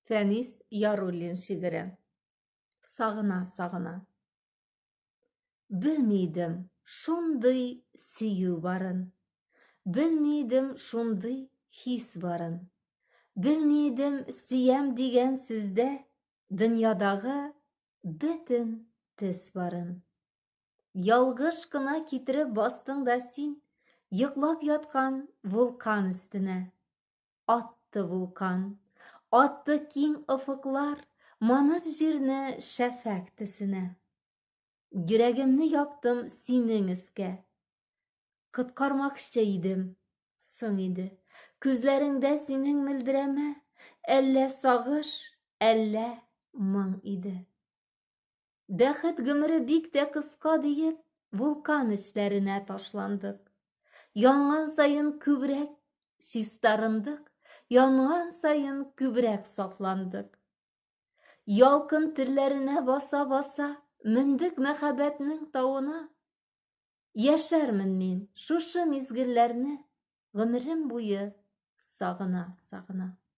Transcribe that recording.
Фәнис Яруллин шигыре. Сағына. Белмейдім шундый сөю барын. Белмейдім шундый хис барын. Белмейдім сөям деген сүздә дөньядағы бөтен төс барын. Ялгыш кына китереп бастың да син йоклап яткан вулкан өстенә. Атты вулкан, атты киң офыклар, манып җирне шәфәк төсенә. Йөрәгемне яптым синең өскә. Коткармакчы идем, соң иде. Күзләреңдә синең мөлдерәмә, әллә сагыш, әллә моң иде. Бәхет гомере бик тә кыска диеп, вулкан эчләренә ташландык. Янган сайын күбрәк чистарындык, янган сайын күбрәк сафландык. Ялкын телләренә баса-баса, мендек мәхәббәтнең тауына. Яшәрмен мин шушы мизгелләрне, гомерем буе сагына.